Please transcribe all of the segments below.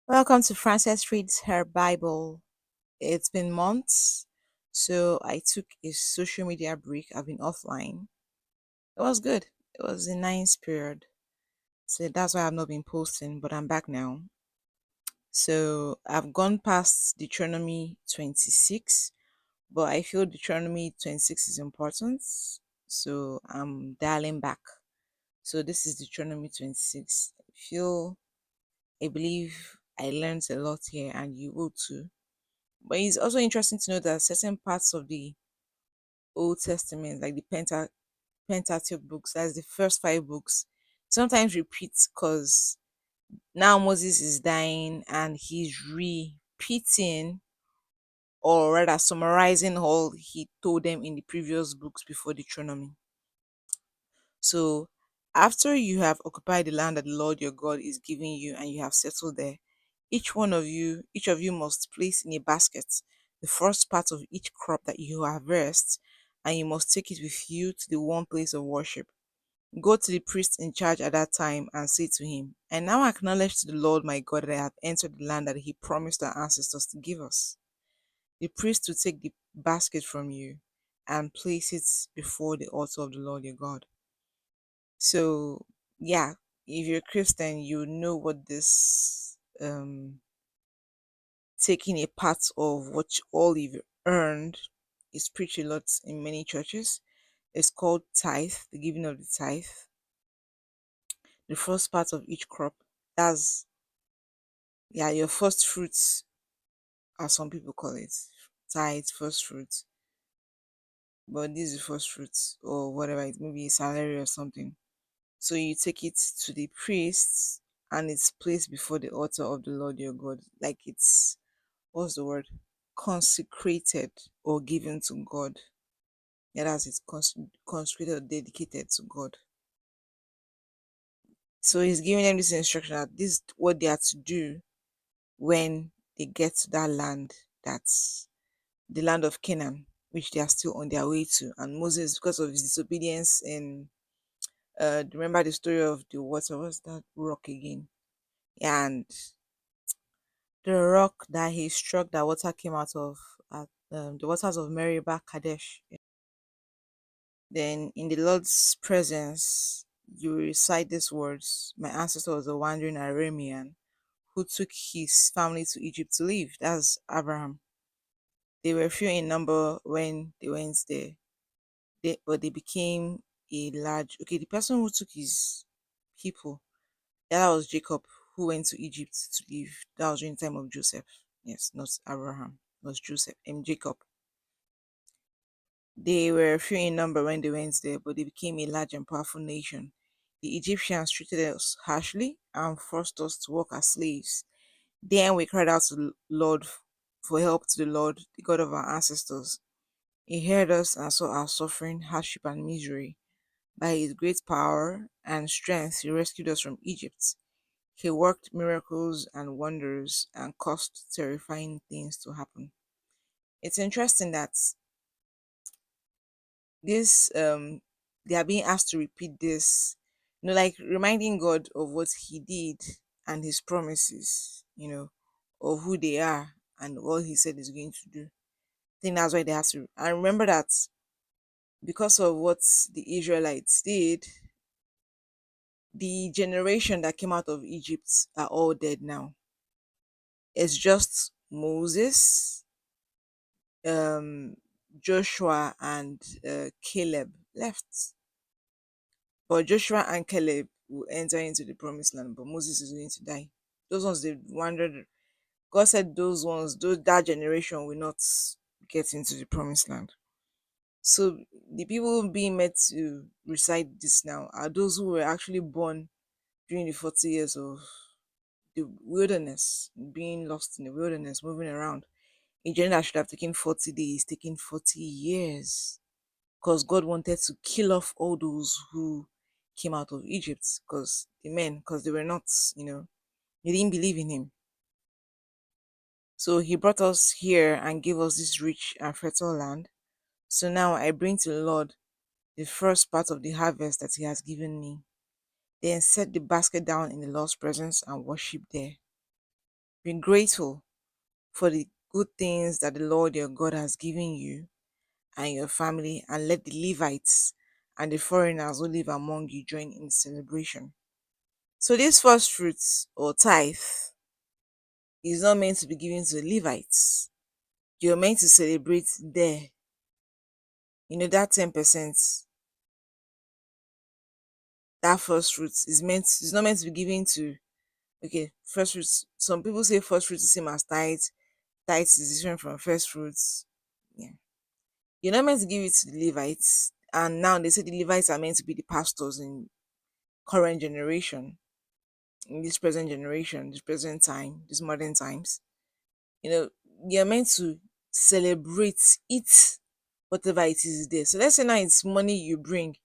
Welcome to Frances Reads Her Bible. It's been months, so I took a social media break. I've been offline. It was good. It was a nice period. So that's why I've not been posting, but I'm back now. So I've gone past Deuteronomy 26, but I feel Deuteronomy 26 is important. So I'm dialing back. So this is Deuteronomy 26. I believe I learned a lot here and you will too. But it's also interesting to know that certain parts of the Old Testament, like the Pentateuch books, that's the first five books, sometimes repeats because now Moses is dying and he's repeating or rather summarizing all he told them in the previous books before Deuteronomy. So after you have occupied the land that the Lord your God is giving you and you have settled there, each of you must place in a basket the first part of each crop that you harvest, and you must take it with you to the one place of worship. Go to the priest in charge at that time and say to him, I now acknowledge to the Lord my God that I have entered the land that he promised our ancestors to give us. The priest will take the basket from you and place it before the altar of the Lord your God. So, yeah, if you're a Christian, you know what this taking a part of what all you've earned is preached a lot in many churches. It's called tithe, the giving of the tithe, the first part of each crop. That's yeah, your first fruits, as some people call it, tithe, first fruits. But this is first fruits or whatever it may be, a salary or something. So you take it to the priests and it's placed before the altar of the Lord your God. Like it's, what's the word? Consecrated or given to God. Yeah, that's it. Consecrated or dedicated to God. So he's giving them this instruction that this is what they are to do when they get to that land, that's the land of Canaan, which they are still on their way to. And Moses, because of his disobedience and remember the story of the water, what's that rock again? And the rock that he struck, that water came out of at the waters of Meribah Kadesh. Then in the Lord's presence, you recite these words. My ancestor was a wandering Aramean who took his family to Egypt to live. That's Abraham. They were few in number when they went there, but they became a large. Okay, the person who took his people, yeah, that was Jacob, who went to Egypt to live. That was during the time of Joseph. Yes, not Abraham. It was Joseph and Jacob. They were few in number when they went there, but they became a large and powerful nation. The Egyptians treated us harshly and forced us to work as slaves. Then we cried out to the Lord for help to the Lord, the God of our ancestors. He heard us and saw our suffering, hardship, and misery. By his great power and strength, he rescued us from Egypt. He worked miracles and wonders and caused terrifying things to happen. It's interesting that this they are being asked to repeat this, like reminding God of what he did and his promises, of who they are and what he said he's going to do. I think that's why they have to, and remember that because of what the Israelites did, the generation that came out of Egypt are all dead now. It's just Moses, um Joshua, and Caleb left. But Joshua and Caleb will enter into the promised land, but Moses is going to die. Those ones they wandered. God said that generation will not get into the promised land. So the people being made to recite this now are those who were actually born during the 40 years of the wilderness, being lost in the wilderness, moving around. A journey that should have taken 40 days, taking 40 years. Because God wanted to kill off all those who came out of Egypt, because the men, because they were not, they didn't believe in him. So he brought us here and gave us this rich and fertile land. So now I bring to the Lord the first part of the harvest that he has given me. Then set the basket down in the Lord's presence and worship there. Be grateful for the good things that the Lord your God has given you and your family, and let the Levites and the foreigners who live among you join in the celebration. So this first fruits or tithe is not meant to be given to the Levites. You're meant to celebrate there. That 10%, that first fruits is not meant to be given to, okay, first fruits. Some people say first fruits is same as tithe. Tithe is different from first fruits. Yeah. You're not meant to give it to the Levites. And now they say the Levites are meant to be the pastors in current generation, in this present generation, this present time, these modern times. You know, you're meant to celebrate it, whatever it is there. So let's say now it's money you bring.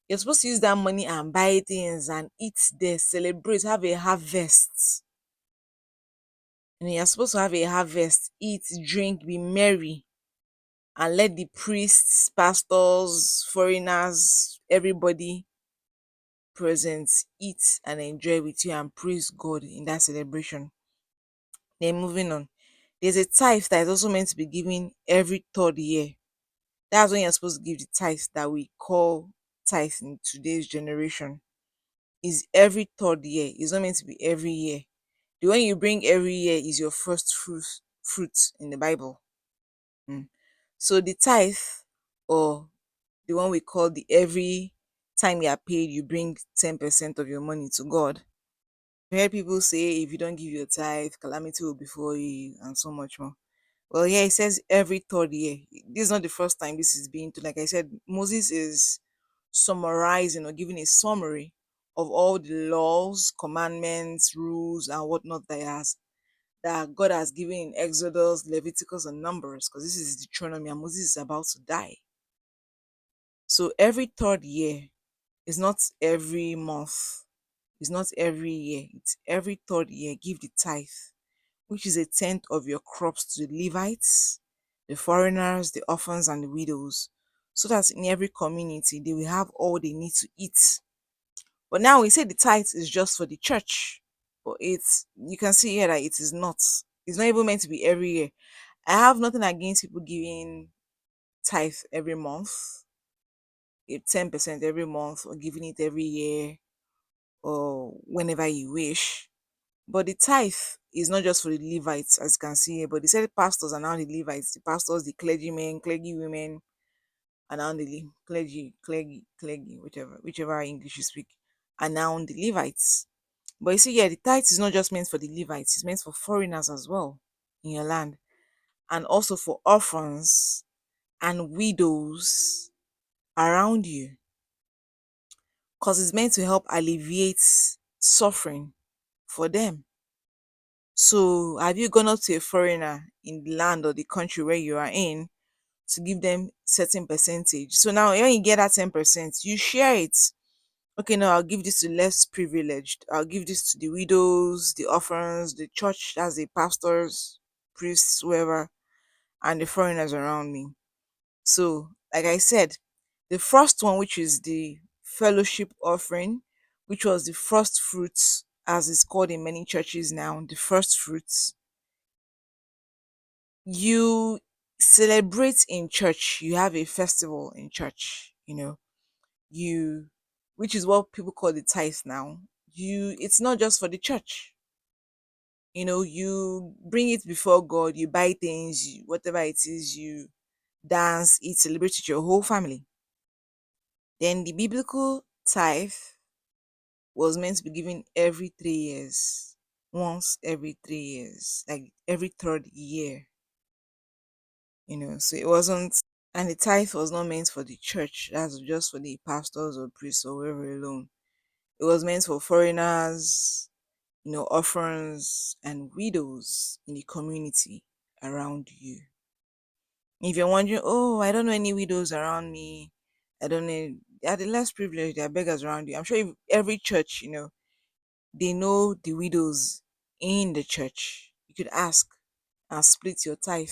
You're supposed to use that money and buy things and eat there, celebrate, have a harvest. You're supposed to have a harvest, eat, drink, be merry, and let the priests, pastors, foreigners, everybody present eat and enjoy with you and praise God in that celebration. Then moving on. There's a tithe that is also meant to be given every third year. That's when you're supposed to give the tithe that we call tithe in today's generation. Is every third year. It's not meant to be every year. The one you bring every year is your first fruit in the Bible. Mm. So the tithe, or the one we call the every time you are paid, you bring 10% of your money to God. I hear people say if you don't give your tithe, calamity will befall you and so much more. Well, yeah, it says every third year. This is not the first time this is being to. Like I said, Moses is summarizing or giving a summary of all the laws, commandments, rules, and whatnot that God has given in Exodus, Leviticus, and Numbers, because this is Deuteronomy, and Moses is about to die. So every third year is not every month, it's not every year, it's every third year. Give the tithe, which is a tenth of your crops, to the Levites, the foreigners, the orphans, and the widows, so that in every community they will have all they need to eat. But now we say the tithe is just for the church, but it's, you can see here that it is not. It's not even meant to be every year. I have nothing against people giving tithe every month, 10% every month, or giving it every year, or whenever you wish. But the tithe is not just for the Levites, as you can see here, but they said pastors are now the Levites, the pastors, the clergymen, clergy women, and now the clergy, whichever English you speak, are now the Levites. But you see, yeah, the tithe is not just meant for the Levites, it's meant for foreigners as well in your land, and also for orphans and widows around you, because it's meant to help alleviate suffering for them. So, have you gone up to a foreigner in the land or the country where you are in to give them certain percentage? So now, when you get that 10%, you share it. Okay, now I'll give this to less privileged. I'll give this to the widows, the orphans, the church, that's the pastors, priests, whoever, and the foreigners around me. So, like I said, the first one, which is the fellowship offering, which was the first fruits, as it's called in many churches now, the first fruits, you celebrate in church. You have a festival in church, you, which is what people call the tithe now. It's not just for the church. You bring it before God, you buy things, whatever it is, you dance, eat, celebrate with your whole family. Then the biblical tithe was meant to be given every 3 years, once every 3 years, like every third year. So it wasn't, and the tithe was not meant for the church. That's just for the pastors or priests or whoever alone. It was meant for foreigners, orphans and widows in the community around you. If you're wondering, oh, I don't know any widows around me, I don't know, they are the less privileged, they are beggars around you. I'm sure if every church, they know the widows in the church. You could ask and split your tithe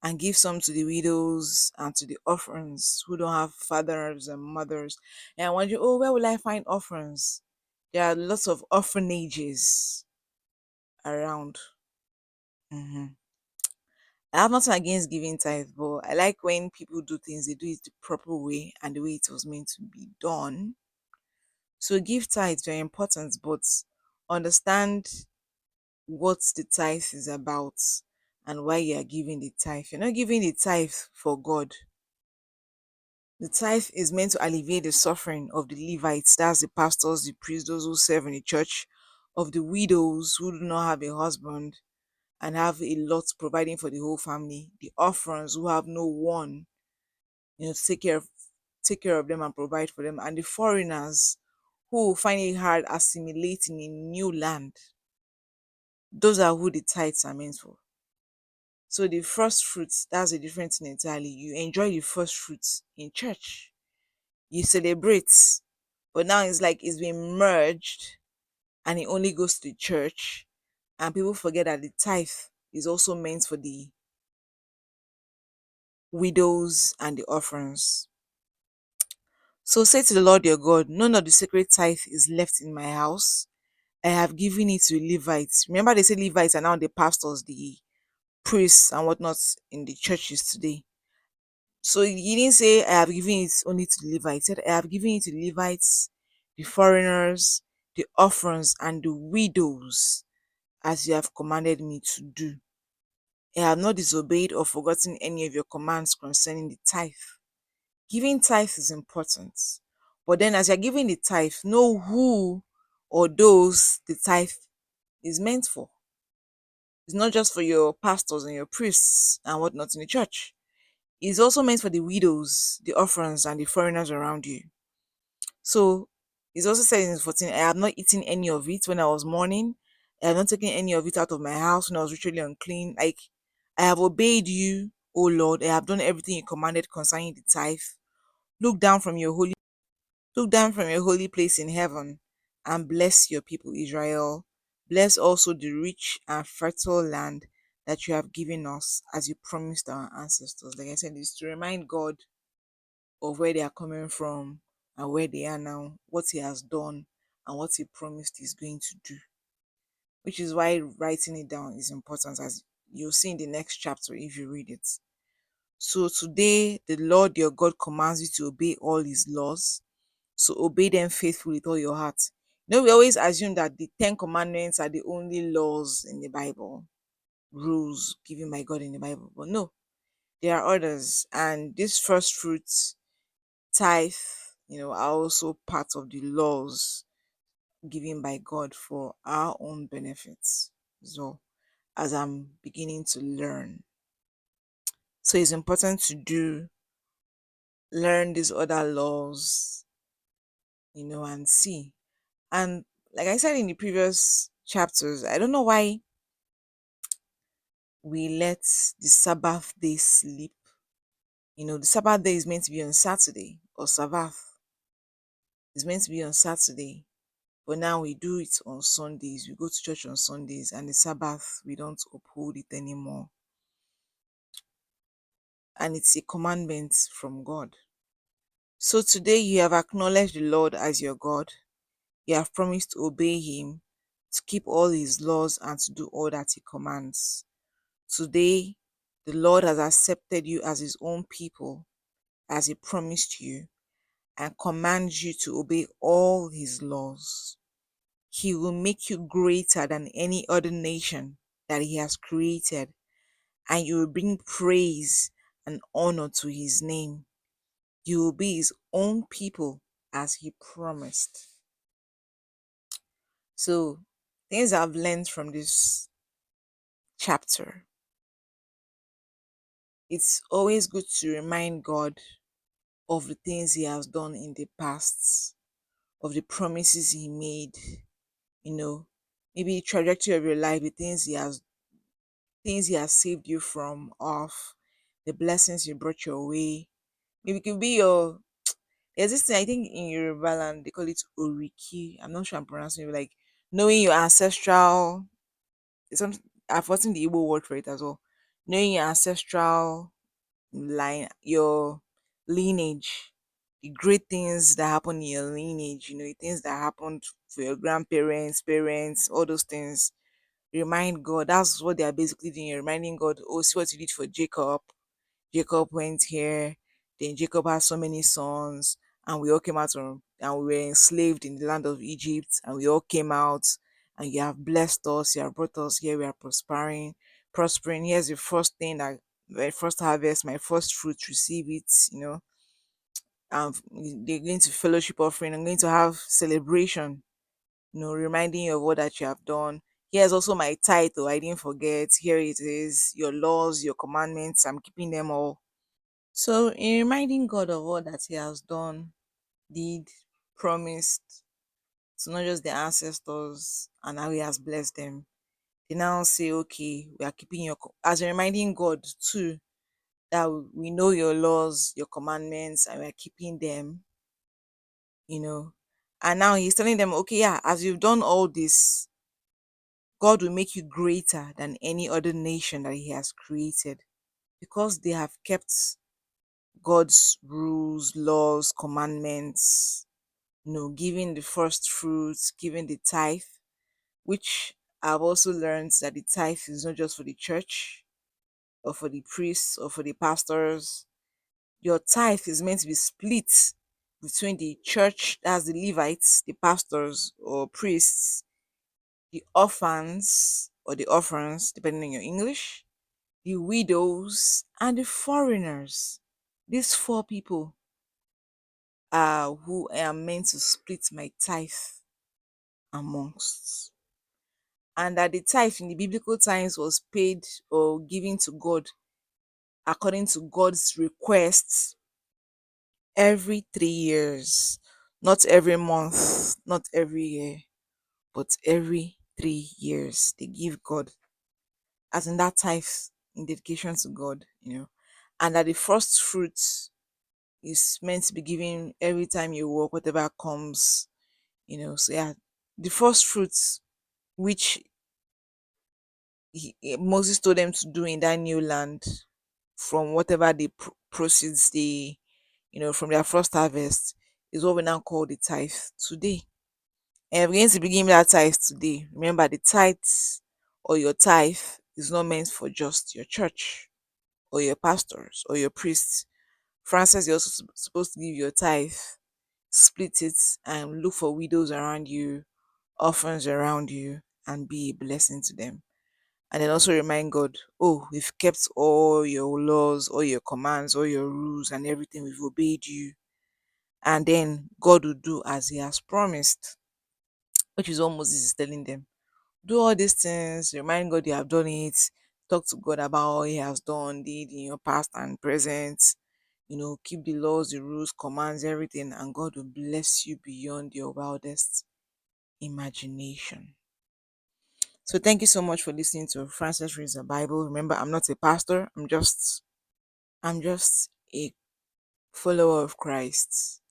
and give some to the widows and to the orphans who don't have fathers and mothers. And I wonder, oh, where will I find orphans? There are lots of orphanages around. Hmm. I have nothing against giving tithe, but I like when people do things, they do it the proper way and the way it was meant to be done. So give tithe very important, but understand what the tithe is about and why you are giving the tithe. You're not giving the tithe for God. The tithe is meant to alleviate the suffering of the Levites, that's the pastors, the priests, those who serve in the church, of the widows who do not have a husband and have a lot providing for the whole family, the orphans who have no one, to take care of them and provide for them, and the foreigners who find it hard assimilating in new land. Those are who the tithes are meant for. So the first fruits, that's a different thing entirely. You enjoy the first fruits in church. You celebrate. But now it's like it's been merged and it only goes to the church. And people forget that the tithe is also meant for the widows and the orphans. So say to the Lord your God, none of the sacred tithe is left in my house. I have given it to Levites. Remember, they say Levites are now the pastors, the priests, and whatnot in the churches today. So he didn't say I have given it only to the Levites. He said I have given it to the Levites, the foreigners, the orphans, and the widows, as you have commanded me to do. I have not disobeyed or forgotten any of your commands concerning the tithe. Giving tithe is important. But then as you're giving the tithe, know who or those the tithe is meant for. It's not just for your pastors and your priests and whatnot in the church. It's also meant for the widows, the orphans, and the foreigners around you. So it's also said in 14, I have not eaten any of it when I was mourning. I have not taken any of it out of my house when I was ritually unclean. Like, I have obeyed you, O Lord. I have done everything you commanded concerning the tithe. Look down from your holy Look down from your holy place in heaven and bless your people Israel. Bless also the rich and fertile land that you have given us as you promised our ancestors. Like I said, it's to remind God of where they are coming from and where they are now, what He has done and what He promised He's going to do. Which is why writing it down is important, as you'll see in the next chapter if you read it. So today, the Lord your God commands you to obey all His laws. So obey them faithfully with all your heart. We always assume that the Ten Commandments are the only laws in the Bible, rules given by God in the Bible. But no, there are others. And this first fruits, tithe, are also part of the laws given by God for our own benefits. So as I'm beginning to learn. So it's important to learn these other laws, and see. And like I said in the previous chapters, I don't know why we let the Sabbath day sleep. The Sabbath day is meant to be on Saturday, or Sabbath is meant to be on Saturday. But now we do it on Sundays. We go to church on Sundays, and the Sabbath, we don't uphold it anymore. And it's a commandment from God. So today you have acknowledged the Lord as your God. You have promised to obey Him, to keep all His laws, and to do all that He commands. Today, the Lord has accepted you as His own people, as He promised you, and commands you to obey all His laws. He will make you greater than any other nation that He has created, and you will bring praise and honor to His name. You will be His own people as He promised. So, things I've learned from this chapter, it's always good to remind God of the things He has done in the past, of the promises He made, you know, maybe the trajectory of your life, the things He has saved you from off, the blessings He brought your way. Maybe it could be there's this thing I think in Yoruba land they call it Oriki. I'm not sure I'm pronouncing it, like knowing your ancestral, some I've forgotten the Igbo word for it as well. Knowing your ancestral line, your lineage, the great things that happen in your lineage, the things that happened for your grandparents, parents, all those things. remind God. That's what they are basically doing. You're reminding God, oh, see what you did for Jacob. Jacob went here, then Jacob has so many sons, and we all came out from, and we were enslaved in the land of Egypt, and we all came out, and you have blessed us, you have brought us here, we are prospering. Here's the first thing that my first harvest, my first fruit, receive it, and they're going to fellowship offering. I'm going to have celebration, reminding you of all that you have done. Here's also my title. I didn't forget. Here it is. Your laws, your commandments. I'm keeping them all. So, in reminding God of all that He has done, did, promised to not just the ancestors and how He has blessed them, they now say, okay, we are keeping as a reminding God too that we know your laws, your commandments, and we are keeping them, you know. And now He's telling them, okay, yeah, as you've done all this, God will make you greater than any other nation that He has created because they have kept God's rules, laws, commandments, giving the first fruits, giving the tithe, which I've also learned that the tithe is not just for the church or for the priests or for the pastors. Your tithe is meant to be split between the church, that's the Levites, the pastors or priests, the orphans or the orphans, depending on your English, the widows, and the foreigners. These four people are who I am meant to split my tithe amongst. And that the tithe in the biblical times was paid or given to God according to God's requests every 3 years, not every month, not every year, but every 3 years. They give God, as in that tithe in dedication to God, and that the first fruits is meant to be given every time you work, whatever comes, So, yeah, the first fruits which Moses told them to do in that new land from whatever the proceeds they, from their first harvest is what we now call the tithe today. And we're going to begin that tithe today. Remember, the tithes or your tithe is not meant for just your church or your pastors or your priests. Francis, you're also supposed to give your tithe, split it, and look for widows around you, orphans around you, and be a blessing to them. And then also remind God, oh, we've kept all your laws, all your commands, all your rules, and everything. We've obeyed you. And then God will do as He has promised, which is what Moses is telling them. Do all these things, remind God you have done it, talk to God about all He has done, did in your past and present. Keep the laws, the rules, commands, everything, and God will bless you beyond your wildest imagination. So thank you so much for listening to Francis Reads the Bible. Remember, I'm not a pastor. I'm just a follower of Christ,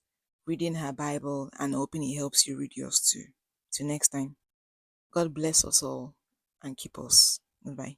reading her Bible and hoping it helps you read yours too. Till next time. God bless us all and keep us. Goodbye.